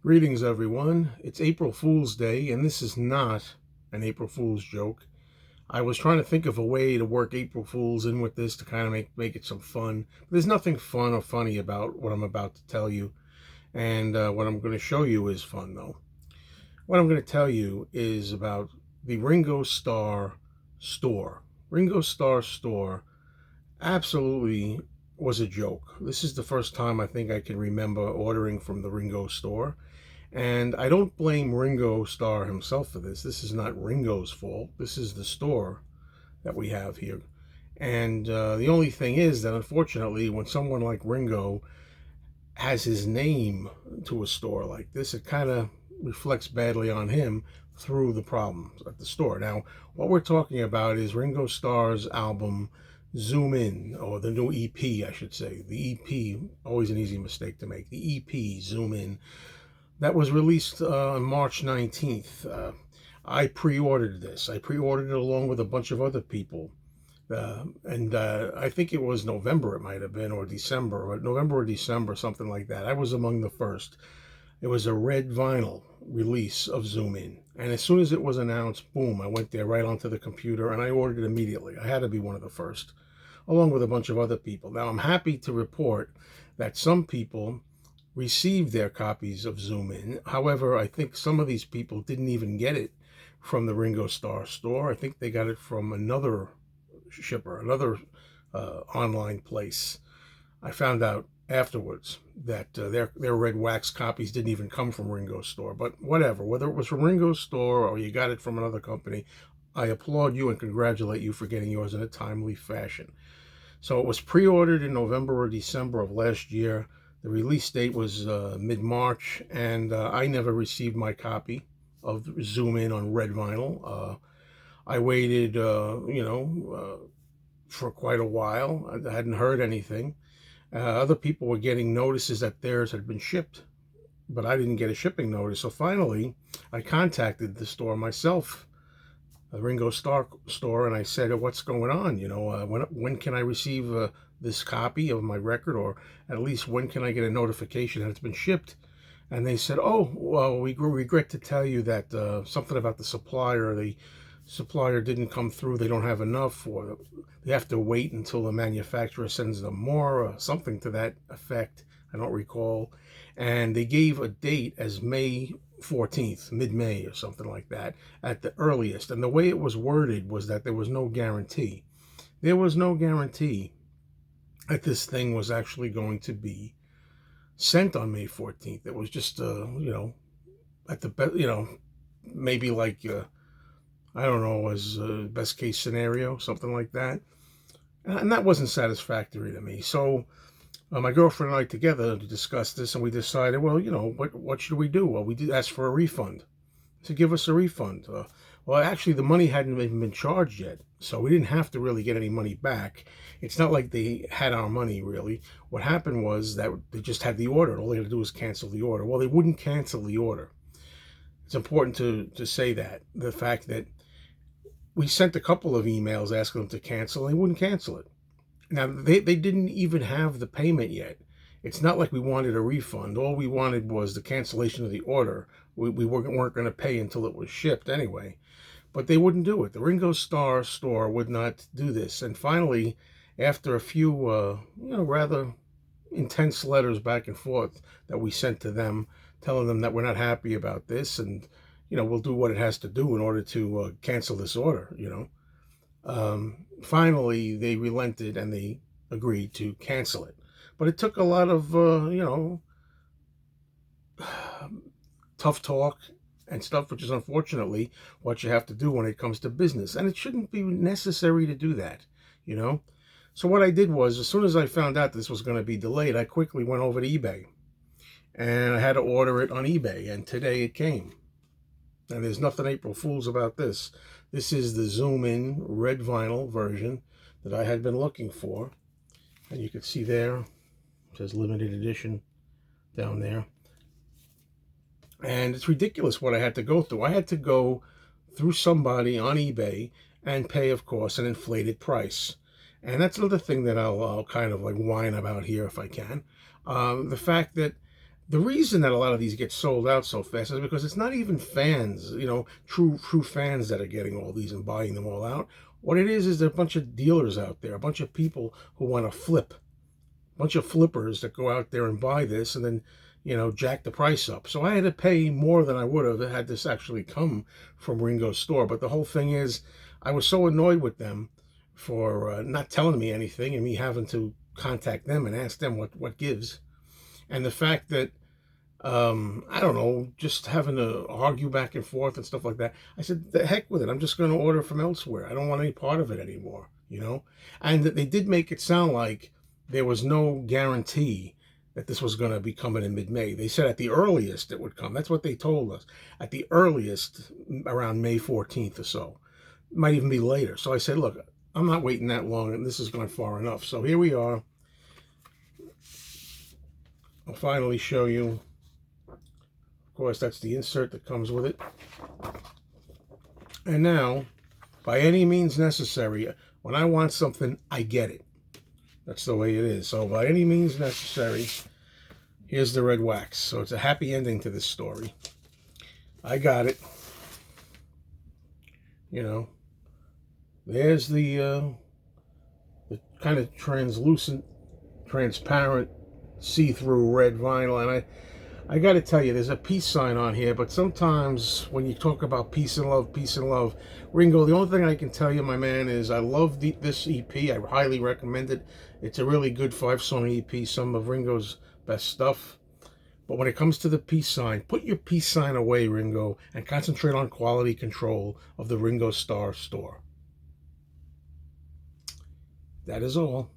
Greetings, everyone. It's April Fool's Day, and this is not an April Fool's joke. I was trying to think of a way to work April Fool's in with this to kind of make it some fun. But there's nothing fun or funny about what I'm about to tell you, and what I'm going to show you is fun, though. What I'm going to tell you is about the Ringo Starr store. Ringo Starr store absolutely was a joke. This is the first time I think I can remember ordering from the Ringo store. And I don't blame Ringo Starr himself for this. This is not Ringo's fault. This is the store that we have here. And the only thing is that unfortunately, when someone like Ringo has his name to a store like this, it kind of reflects badly on him through the problems at the store. Now, what we're talking about is Ringo Starr's album Zoom In, or the new EP, I should say. The EP, always an easy mistake to make. The EP, Zoom In, that was released on March 19th. I pre-ordered this. I pre-ordered it along with a bunch of other people. And I think it was November, it might have been, or December, November or December, something like that. I was among the first. It was a red vinyl release of Zoom In. And as soon as it was announced, boom, I went there right onto the computer and I ordered it immediately. I had to be one of the first, along with a bunch of other people. Now, I'm happy to report that some people received their copies of Zoom In. However, I think some of these people didn't even get it from the Ringo Starr store. I think they got it from another shipper, another online place. I found out afterwards that their red wax copies didn't even come from Ringo's store. But whatever, whether it was from Ringo's store or you got it from another company, I applaud you and congratulate you for getting yours in a timely fashion. So it was pre-ordered in November or December of last year. The release date was mid-March, and I never received my copy of Zoom In on red vinyl. I waited, for quite a while. I hadn't heard anything. Other people were getting notices that theirs had been shipped, but I didn't get a shipping notice. So finally, I contacted the store myself, the Ringo Starr store, and I said, "What's going on? When can I receive this copy of my record, or at least when can I get a notification that it's been shipped?" And they said, "Oh, well, we regret to tell you that something about the supplier didn't come through. They don't have enough, or they have to wait until the manufacturer sends them more, or something to that effect. I don't recall." And they gave a date as May 14th, mid-May or something like that, at the earliest. And the way it was worded was that there was no guarantee. There was no guarantee that this thing was actually going to be sent on May 14th. It was just, at the best, maybe like, I don't know, as a best case scenario, something like that. And that wasn't satisfactory to me. So my girlfriend and I together discussed this, and we decided, well, what should we do? Well, we did ask for a refund. To give us a refund. Well, actually, the money hadn't even been charged yet, so we didn't have to really get any money back. It's not like they had our money, really. What happened was that they just had the order. All they had to do was cancel the order. Well, they wouldn't cancel the order. It's important to say that. The fact that we sent a couple of emails asking them to cancel, and they wouldn't cancel it. Now, they didn't even have the payment yet. It's not like we wanted a refund. All we wanted was the cancellation of the order. We weren't going to pay until it was shipped anyway. But they wouldn't do it. The Ringo Starr store would not do this. And finally, after a few, rather intense letters back and forth that we sent to them, telling them that we're not happy about this, and we'll do what it has to do in order to cancel this order. Finally, they relented and they agreed to cancel it. But it took a lot of, tough talk and stuff, which is unfortunately what you have to do when it comes to business. And it shouldn't be necessary to do that, So what I did was, as soon as I found out this was going to be delayed, I quickly went over to eBay. And I had to order it on eBay. And today it came. And there's nothing April Fool's about this. This is the Zoom In red vinyl version that I had been looking for. And you can see there, it says limited edition down there. And it's ridiculous what I had to go through. I had to go through somebody on eBay and pay, of course, an inflated price. And that's another thing that I'll kind of like whine about here if I can. The fact that The reason that a lot of these get sold out so fast is because it's not even fans, true fans that are getting all these and buying them all out. What it is there are a bunch of dealers out there, a bunch of people who want to flip, a bunch of flippers that go out there and buy this and then, jack the price up. So I had to pay more than I would have had this actually come from Ringo's store. But the whole thing is, I was so annoyed with them for not telling me anything and me having to contact them and ask them what gives. And the fact that I don't know, just having to argue back and forth and stuff like that. I said, the heck with it. I'm just going to order from elsewhere. I don't want any part of it anymore. And that they did make it sound like there was no guarantee that this was going to be coming in mid-May. They said at the earliest it would come. That's what they told us. At the earliest, around May 14th or so. It might even be later. So I said, look, I'm not waiting that long, and this has gone far enough. So here we are. I'll finally show you. Of course, that's the insert that comes with it. And now, by any means necessary, when I want something, I get it. That's the way it is. So by any means necessary, here's the red wax. So it's a happy ending to this story. I got it. There's the kind of translucent, transparent, see-through red vinyl. And I got to tell you, there's a peace sign on here, but sometimes when you talk about peace and love, Ringo, the only thing I can tell you, my man, is I love this EP. I highly recommend it. It's a really good 5-song EP, some of Ringo's best stuff. But when it comes to the peace sign, put your peace sign away, Ringo, and concentrate on quality control of the Ringo Starr store. That is all.